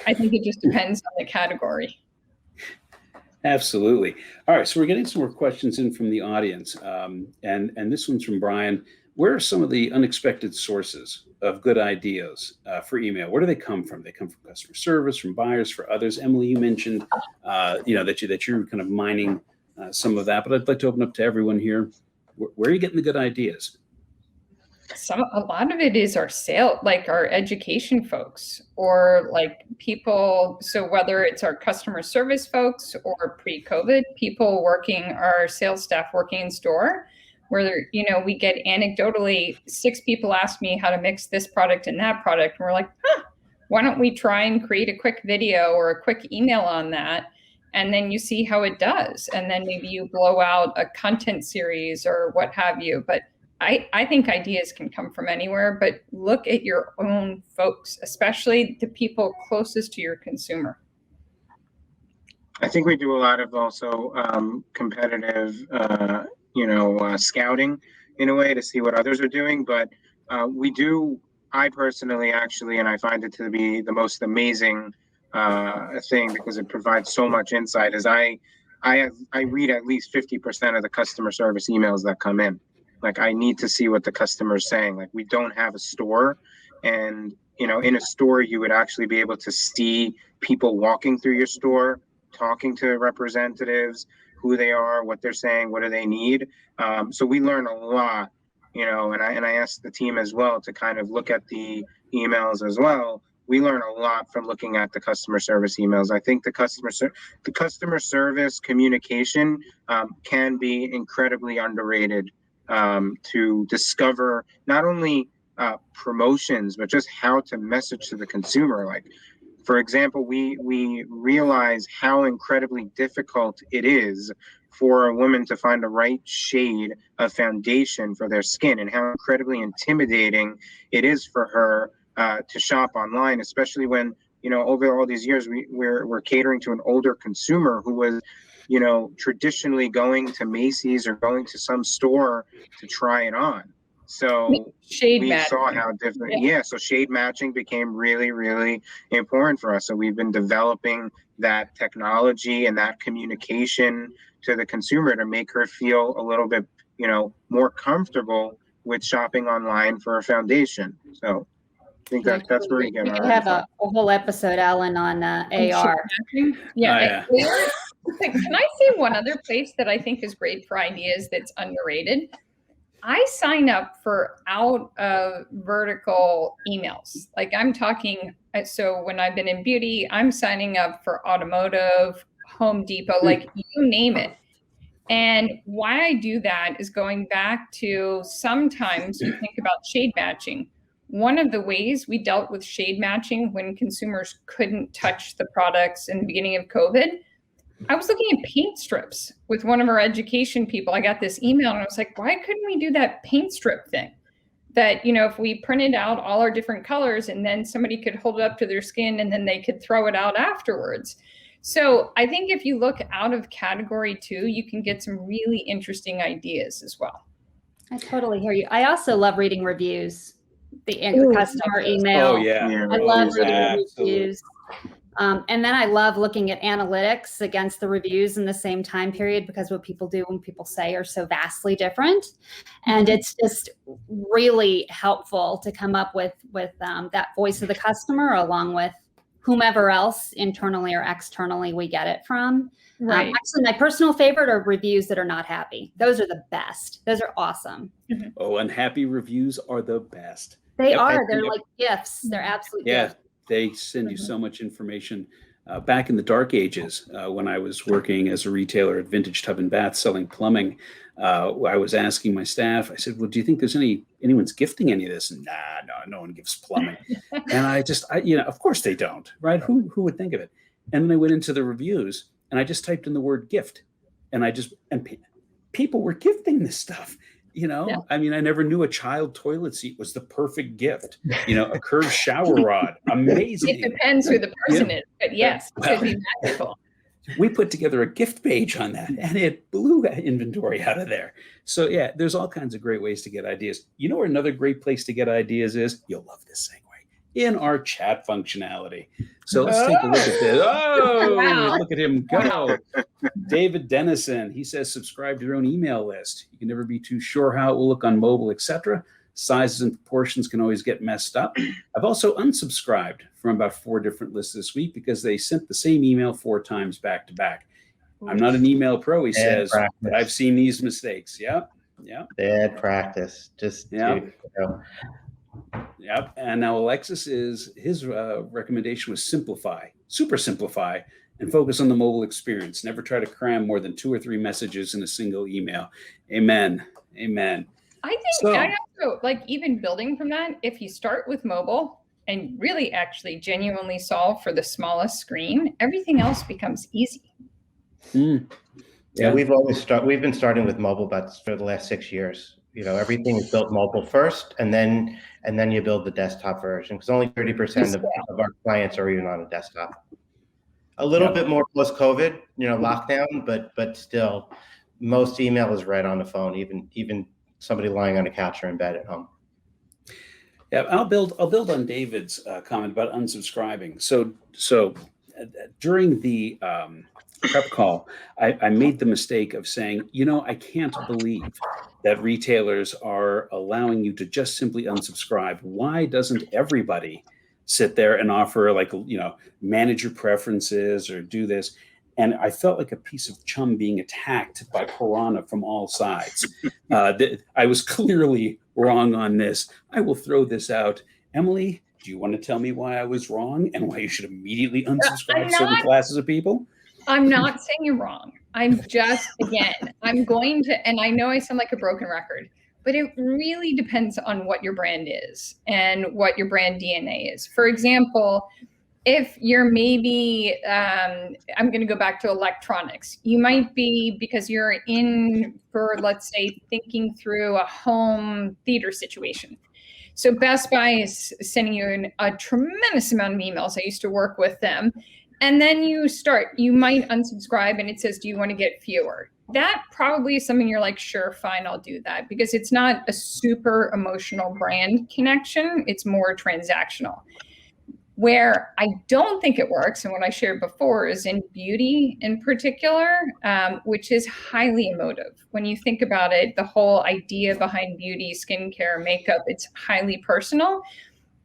I think it just depends on the category. Absolutely. All right, so we're getting some more questions in from the audience, and this one's from Brian. Where are some of the unexpected sources of good ideas for email? Where do they come from? They come from customer service, from buyers, for others. Emily, you mentioned that you're kind of mining some of that, but I'd like to open up to everyone here. Where are you getting the good ideas? A lot of it is our our education folks, or people. So whether it's our customer service folks or pre-COVID people our sales staff working in store, where we get anecdotally 6 people ask me how to mix this product and that product, and we're like, why don't we try and create a quick video or a quick email on that, and then you see how it does, and then maybe you blow out a content series or what have you. But I think ideas can come from anywhere, but look at your own folks, especially the people closest to your consumer. I think we do a lot of also competitive scouting in a way to see what others are doing. But I personally actually, and I find it to be the most amazing thing, because it provides so much insight, is I read at least 50% of the customer service emails that come in. I need to see what the customer's saying. We don't have a store, and in a store you would actually be able to see people walking through your store, talking to representatives, who they are, what they're saying, what do they need. So we learn a lot, and I asked the team as well to kind of look at the emails as well. We learn a lot from looking at the customer service emails. I think the customer service communication can be incredibly underrated to discover not only promotions, but just how to message to the consumer. For example, we realize how incredibly difficult it is for a woman to find the right shade of foundation for their skin, and how incredibly intimidating it is for her to shop online, especially when, over all these years, we're catering to an older consumer who was, traditionally going to Macy's or going to some store to try it on. So Shade we match. saw how different, yeah. So shade matching became really, really important for us. So we've been developing that technology and that communication to the consumer to make her feel a little bit, more comfortable with shopping online for a foundation. So I think that's where we get We our could have info. a whole episode, Allan, on AR. Yeah. Oh, yeah. Can I say one other place that I think is great for ideas that's underrated? I sign up for out of vertical emails. Like I'm talking, so when I've been in beauty, I'm signing up for automotive, Home Depot, like you name it. And why I do that is going back to sometimes you think about shade matching. One of the ways we dealt with shade matching when consumers couldn't touch the products in the beginning of COVID, I was looking at paint strips with one of our education people. I got this email and I was like, why couldn't we do that paint strip thing? That, if we printed out all our different colors and then somebody could hold it up to their skin and then they could throw it out afterwards. So I think if you look out of category 2, you can get some really interesting ideas as well. I totally hear you. I also love reading reviews, the customer email. Oh, yeah. I love reading Absolutely. reviews. And then I love looking at analytics against the reviews in the same time period, because what people do and people say are so vastly different. And it's just really helpful to come up with that voice of the customer, along with whomever else internally or externally we get it from. Right. Actually, my personal favorite are reviews that are not happy. Those are the best. Those are awesome. Oh, unhappy reviews are the best. They are. They're like gifts. They're absolute gifts. They send you so much information. Back in the dark ages, when I was working as a retailer at Vintage Tub and Bath selling plumbing, I was asking my staff, I said, well, do you think there's anyone's gifting any of this? And no one gives plumbing. And I of course they don't, right? Who would think of it? And then I went into the reviews and I just typed in the word gift, and people were gifting this stuff. I mean, I never knew a child toilet seat was the perfect gift. A curved shower rod, amazing. It depends who the person is, but yes, it could be magical. We put together a gift page on that, and it blew inventory out of there. So yeah, there's all kinds of great ways to get ideas. Where another great place to get ideas is? You'll love this segue. In our chat functionality. So let's take a look at this. Oh, wow. Look at him go. David Dennison, he says, subscribe to your own email list. You can never be too sure how it will look on mobile, etc. Sizes and proportions can always get messed up. I've also unsubscribed from about 4 different lists this week because they sent the same email 4 times back to back. I'm not an email pro, he says, but I've seen these mistakes. Yep. Bad practice. Yep. And now Alexis his recommendation was super simplify, and focus on the mobile experience. Never try to cram more than 2 or 3 messages in a single email. Amen. I think I also even building from that, if you start with mobile and really actually genuinely solve for the smallest screen, everything else becomes easy. Yeah, we've been starting with mobile bets for the last 6 years. Everything is built mobile first, and then you build the desktop version, because only 30% of our clients are even on a desktop. A little bit more post-COVID, lockdown, but still, most email is read on the phone, even somebody lying on a couch or in bed at home. Yeah, I'll build on David's comment about unsubscribing. So during the prep call, I made the mistake of saying, I can't believe that retailers are allowing you to just simply unsubscribe. Why doesn't everybody sit there and offer manage your preferences or do this? And I felt like a piece of chum being attacked by piranha from all sides. I was clearly wrong on this. I will throw this out. Emily, do you want to tell me why I was wrong and why you should immediately unsubscribe certain classes of people? I'm not saying you're wrong. I'm just, I'm going to, and I know I sound like a broken record, but it really depends on what your brand is and what your brand DNA is. For example, if you're maybe, I'm going to go back to electronics. You might be, because you're in for, let's say, thinking through a home theater situation. So Best Buy is sending you a tremendous amount of emails. I used to work with them. And then you might unsubscribe and it says, do you want to get fewer? that probably is something you're like, sure, fine, I'll do that, because it's not a super emotional brand connection. It's more transactional. Where I don't think it works, and what I shared before, is in beauty in particular, which is highly emotive. When you think about it, the whole idea behind beauty, skincare, makeup, it's highly personal.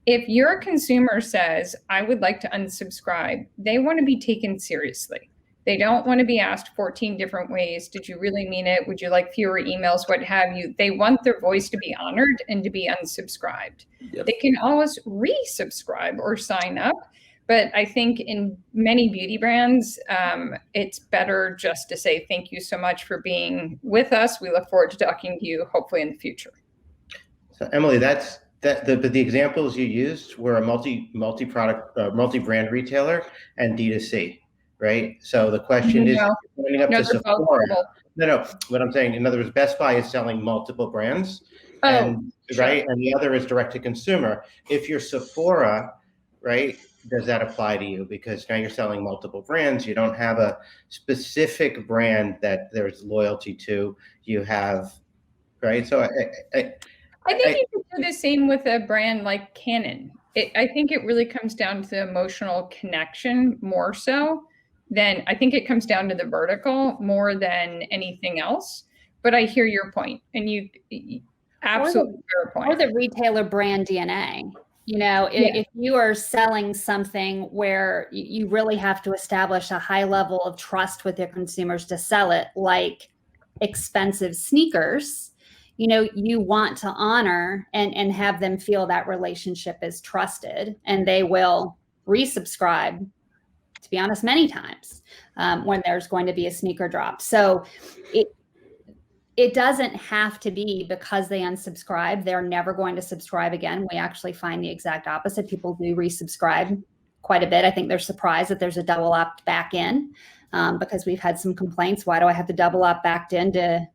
If your consumer says, I would like to unsubscribe, they want to be taken seriously. They don't want to be asked 14 different ways. Did you really mean it? Would you like fewer emails? What have you? They want their voice to be honored and to be unsubscribed. Yep. They can always resubscribe or sign up. But I think in many beauty brands, it's better just to say, thank you so much for being with us. We look forward to talking to you, hopefully in the future. So Emily, the examples you used were a multi-product, multi-brand retailer and D2C. Right. So the question is, pointing up to Sephora. No. What I'm saying, in other words, Best Buy is selling multiple brands, and sure. Right, and the other is direct to consumer. If you're Sephora, right, does that apply to you? Because now you're selling multiple brands. You don't have a specific brand that there's loyalty to. You have, right. So I think you could do the same with a brand like Canon. I think it really comes down to the emotional connection more so. Then I think it comes down to the vertical more than anything else. But I hear your point, and you absolutely fair point. Or the retailer brand DNA. You know, if you are selling something where you really have to establish a high level of trust with your consumers to sell it, like expensive sneakers, you know, you want to honor and have them feel that relationship is trusted, and they will resubscribe, to be honest, many times when there's going to be a sneaker drop. So it doesn't have to be because they unsubscribe, they're never going to subscribe again. We actually find the exact opposite. People do resubscribe quite a bit. I think they're surprised that there's a double opt back in because we've had some complaints. Why do I have to double opt back in to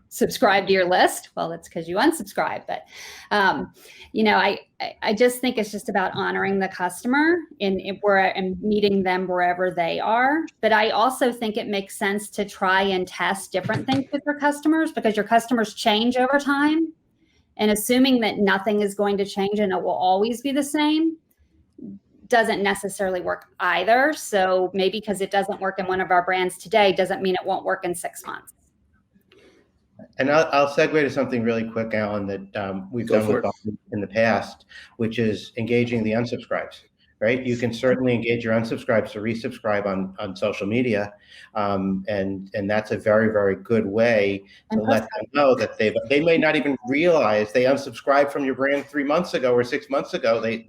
subscribe to your list? Well, that's because you unsubscribe. But, you know, I just think it's just about honoring the customer and meeting them wherever they are. But I also think it makes sense to try and test different things with your customers, because your customers change over time. And assuming that nothing is going to change and it will always be the same doesn't necessarily work either. So maybe because it doesn't work in one of our brands today doesn't mean it won't work in 6 months. And I'll segue to something really quick, Allan, that we've done with Bobby in the past, which is engaging the unsubscribes, right? You can certainly engage your unsubscribes to resubscribe on social media. And that's a very, very good way to let them know that they may not even realize they unsubscribed from your brand 3 months ago or 6 months ago. They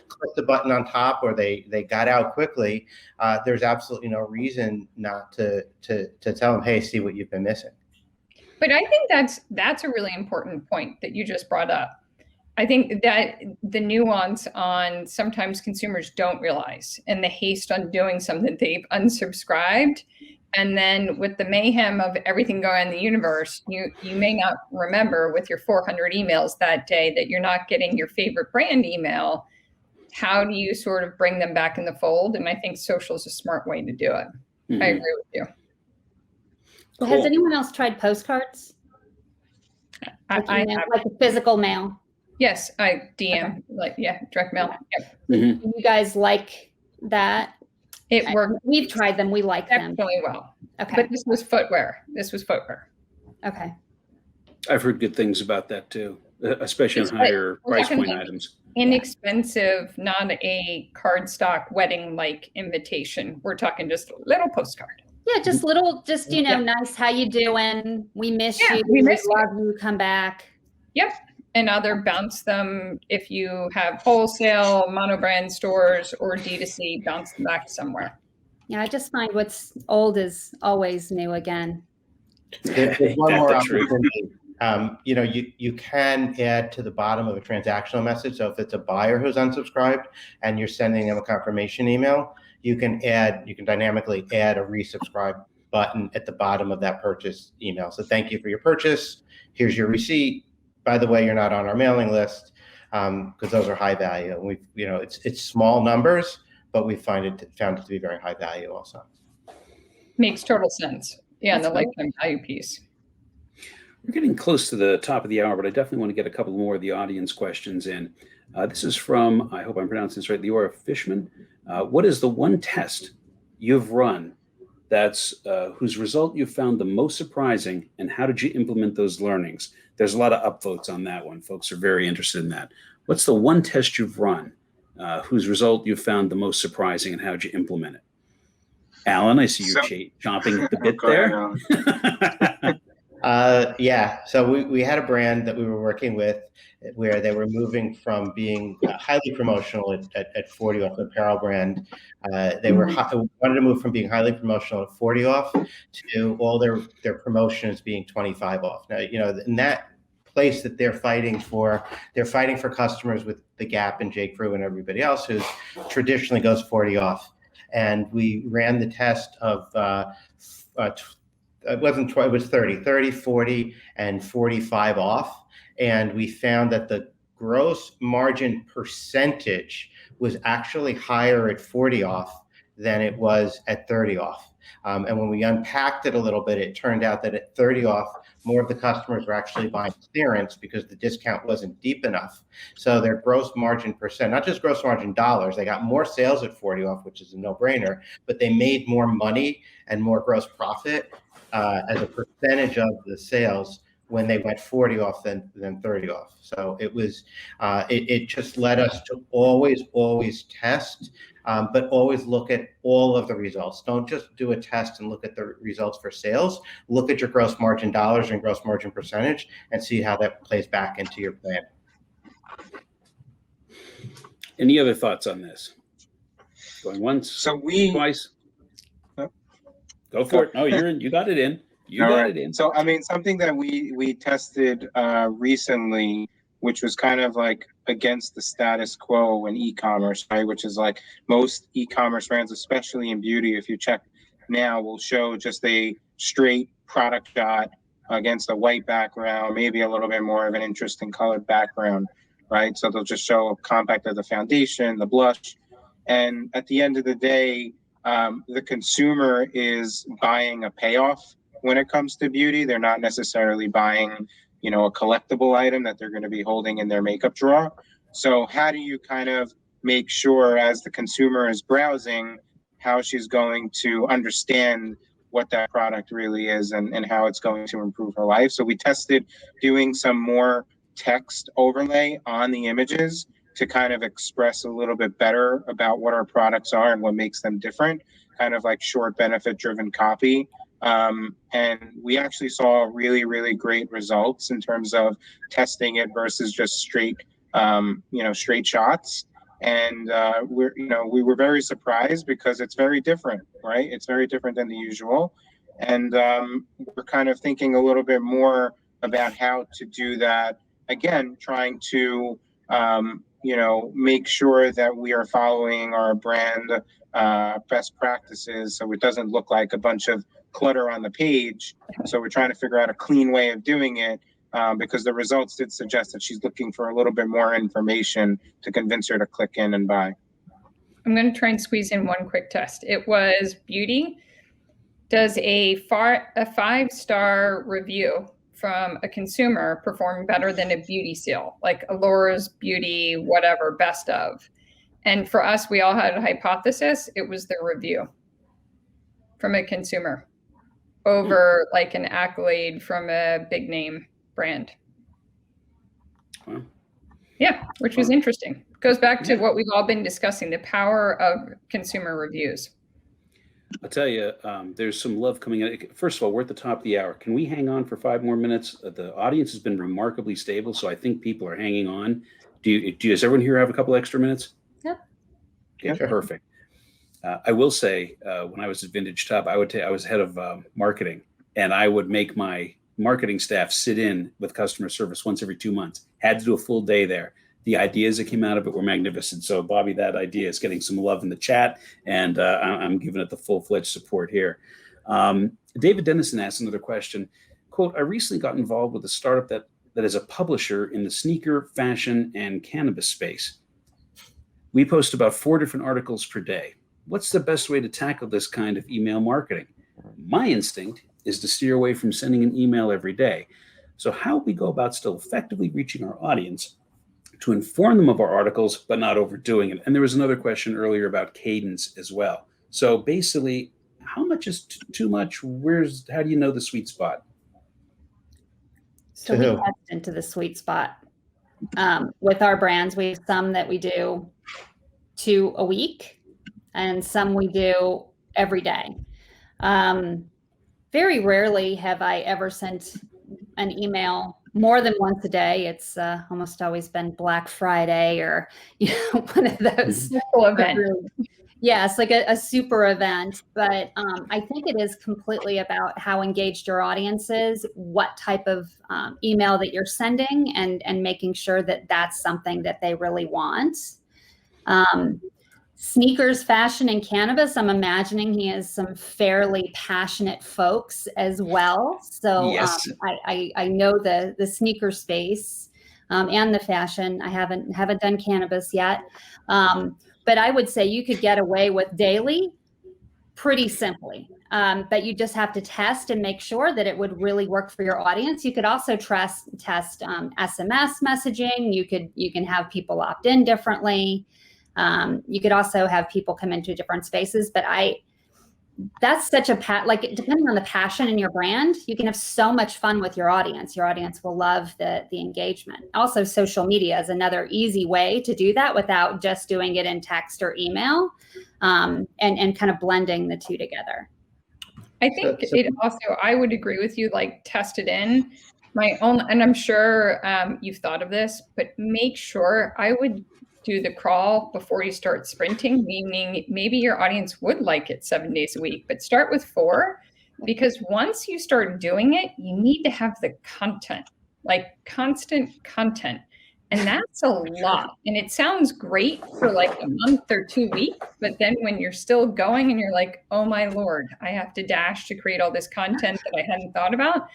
clicked the button on top, or they got out quickly. There's absolutely no reason not to tell them, hey, see what you've been missing. But I think that's a really important point that you just brought up. I think that the nuance on sometimes consumers don't realize, and the haste on doing something they've unsubscribed, and then with the mayhem of everything going on in the universe, you may not remember with your 400 emails that day that you're not getting your favorite brand email. How do you sort of bring them back in the fold? And I think social is a smart way to do it. I agree with you. Cool. Has anyone else tried postcards? I have. Like a physical mail? Yes, I DM, direct mail. Yep. You guys like that? It worked. We've tried them. We like them. Exceptionally well. Okay. But this was footwear. Okay. I've heard good things about that too, especially on higher price point items. Inexpensive, not a cardstock wedding-like invitation. We're talking just a little postcard. Yeah, just little, you know, nice. How you doing? We miss you. We miss love you. Come back. Yep. And either bounce them if you have wholesale, monobrand stores, or D2C, bounce them back somewhere. Yeah, I just find what's old is always new again. There's one more opportunity. You know, you can add to the bottom of a transactional message. So if it's a buyer who's unsubscribed and you're sending them a confirmation email, you can dynamically add a resubscribe button at the bottom of that purchase email. So thank you for your purchase. Here's your receipt. By the way, you're not on our mailing list because those are high value. And it's small numbers, but we found it to be very high value also. Makes total sense. Yeah, and the That's good. lifetime value piece. We're getting close to the top of the hour, but I definitely want to get a couple more of the audience questions in. This is from, I hope I'm pronouncing this right, Leora Fishman. What is the one test you've run that's whose result you found the most surprising, and how did you implement those learnings? There's a lot of upvotes on that one. Folks are very interested in that. What's the one test you've run whose result you found the most surprising, and how did you implement it? Allan, I see you chomping at the bit there. Yeah, so we had a brand that we were working with where they were moving from being highly promotional at 40 off, an apparel brand. They wanted to move from being highly promotional at 40 off to all their promotions being 25 off. Now, in that place that they're fighting for customers with the Gap and J. Crew and everybody else who traditionally goes 40 off. And we ran the test of it was 30, 40, and 45 off. And we found that the gross margin percentage was actually higher at 40 off than it was at 30 off. And when we unpacked it a little bit, it turned out that at 30 off, more of the customers were actually buying clearance because the discount wasn't deep enough. So their gross margin percent, not just gross margin dollars, they got more sales at 40 off, which is a no-brainer, but they made more money and more gross profit as a percentage of the sales when they went 40 off than 30 off. So it was, it just led us to always test, but always look at all of the results. Don't just do a test and look at the results for sales. Look at your gross margin dollars and gross margin percentage and see how that plays back into your plan. Any other thoughts on this? Going once, twice. Go for it. No, you got it in. You got it in. So, I mean, something that we tested recently, which was kind of like against the status quo in e-commerce, right? Which is like most e-commerce brands, especially in beauty, if you check now, will show just a straight product shot against a white background, maybe a little bit more of an interesting colored background, right? So they'll just show compact as the foundation, the blush. And at the end of the day, the consumer is buying a payoff when it comes to beauty. They're not necessarily buying, a collectible item that they're going to be holding in their makeup drawer. So how do you kind of make sure as the consumer is browsing how she's going to understand what that product really is and how it's going to improve her life? So we tested doing some more text overlay on the images to kind of express a little bit better about what our products are and what makes them different, kind of like short benefit driven copy. And we actually saw really, really great results in terms of testing it versus just straight shots. And we were very surprised because it's very different, right? It's very different than the usual. And we're kind of thinking a little bit more about how to do that. Again, trying to make sure that we are following our brand best practices so it doesn't look like a bunch of clutter on the page. So we're trying to figure out a clean way of doing it because the results did suggest that she's looking for a little bit more information to convince her to click in and buy. I'm going to try and squeeze in one quick test. It was beauty. Does a 5-star review from a consumer perform better than a beauty seal, like Alora's Beauty, whatever, best of? And for us, we all had a hypothesis. It was the review from a consumer over like an accolade from a big name brand. Wow. Yeah, which was interesting. Goes back to what we've all been discussing, the power of consumer reviews. I'll tell you, there's some love coming in. First of all, we're at the top of the hour. Can we hang on for 5 more minutes? The audience has been remarkably stable, so I think people are hanging on. Does everyone here have a couple extra minutes? Yep. Yeah, sure. Perfect. I will say, when I was at Vintage Tub, I was head of marketing, and I would make my marketing staff sit in with customer service once every 2 months. Had to do a full day there. The ideas that came out of it were magnificent. So, Bobby, that idea is getting some love in the chat, and I'm giving it the full-fledged support here. David Dennison asked another question. Quote, I recently got involved with a startup that is a publisher in the sneaker, fashion, and cannabis space. We post about 4 different articles per day. What's the best way to tackle this kind of email marketing? My instinct is to steer away from sending an email every day. So how we go about still effectively reaching our audience to inform them of our articles, but not overdoing it. And there was another question earlier about cadence as well. So basically, how much is too much? How do you know the sweet spot? So we test into the sweet spot. With our brands, we have some that we do 2 a week and some we do every day. Very rarely have I ever sent an email more than once a day. It's almost always been Black Friday or one of those events. Yes, like a super event. But I think it is completely about how engaged your audience is, what type of email that you're sending, and making sure that that's something that they really want. Sneakers, fashion, and cannabis, I'm imagining he has some fairly passionate folks as well. So yes. I know the sneaker space and the fashion. I haven't done cannabis yet. But I would say you could get away with daily pretty simply. But you just have to test and make sure that it would really work for your audience. You could also test SMS messaging. You can have people opt in differently. You could also have people come into different spaces, but that's such a depending on the passion in your brand, you can have so much fun with your audience. Your audience will love the engagement. Also, social media is another easy way to do that without just doing it in text or email, and kind of blending the two together. I think it also, I would agree with you, like test it in. And I'm sure you've thought of this, but make sure I would do the crawl before you start sprinting, meaning maybe your audience would like it 7 days a week, but start with 4, because once you start doing it, you need to have the content, like constant content. And that's a lot. And it sounds great for like a month or 2 weeks, but then when you're still going and you're like, oh my Lord, I have to dash to create all this content that I hadn't thought about,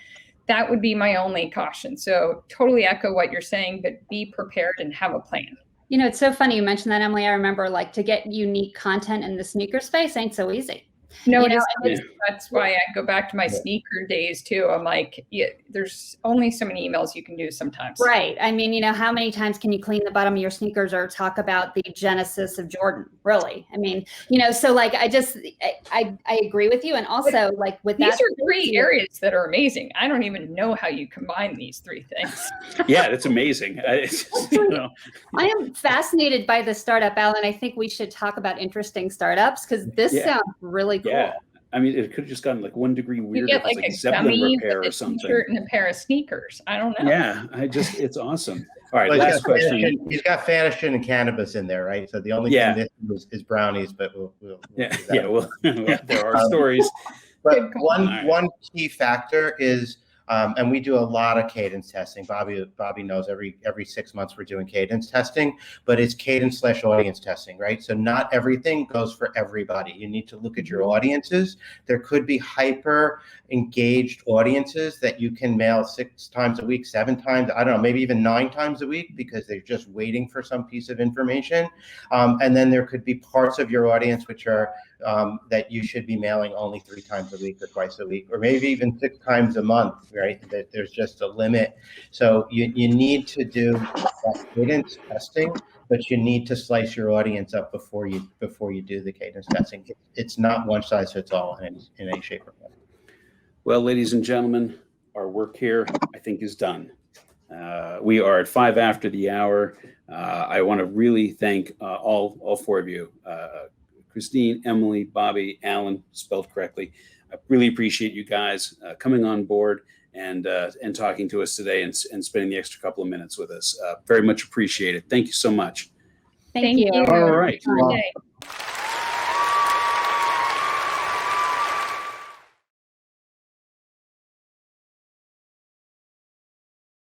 that would be my only caution. So totally echo what you're saying, but be prepared and have a plan. It's so funny you mentioned that, Emily. I remember to get unique content in the sneaker space ain't so easy. No, that's why I go back to my sneaker days too. I'm like, there's only so many emails you can do sometimes. Right. I mean, how many times can you clean the bottom of your sneakers or talk about the genesis of Jordan? Really? I mean, so I agree with you. And also with these are 3 areas that are amazing. I don't even know how you combine these 3 things. Yeah, that's amazing. I am fascinated by the startup, Allan. I think we should talk about interesting startups because this sounds really cool. Yeah. I mean, it could have just gotten 1 degree weird. You get like a Zeppelin gummy repair with or something. T-shirt and a pair of sneakers. I don't know. Yeah, it's awesome. All right, Well, last question. He's got fashion and cannabis in there, right? So the only thing is brownies, but we'll there are stories. But one key factor is, and we do a lot of cadence testing. Bobby knows every 6 months we're doing cadence testing, but it's cadence/audience testing, right? So not everything goes for everybody. You need to look at your audiences. There could be hyper engaged audiences that you can mail 6 times a week, 7 times, I don't know, maybe even 9 times a week because they're just waiting for some piece of information. And then there could be parts of your audience which are that you should be mailing only 3 times a week or twice a week, or maybe even 6 times a month, right? That there's just a limit. So you need to do that cadence testing, but you need to slice your audience up before you do the cadence testing. It's not one size fits all in any shape or form. Well, ladies and gentlemen, our work here, I think, is done. We are at 5 after the hour. I want to really thank all 4 of you. Christine, Emily, Bobby, Allan, spelled correctly. I really appreciate you guys coming on board and talking to us today and spending the extra couple of minutes with us. Very much appreciated. Thank you so much. Thank you. All right.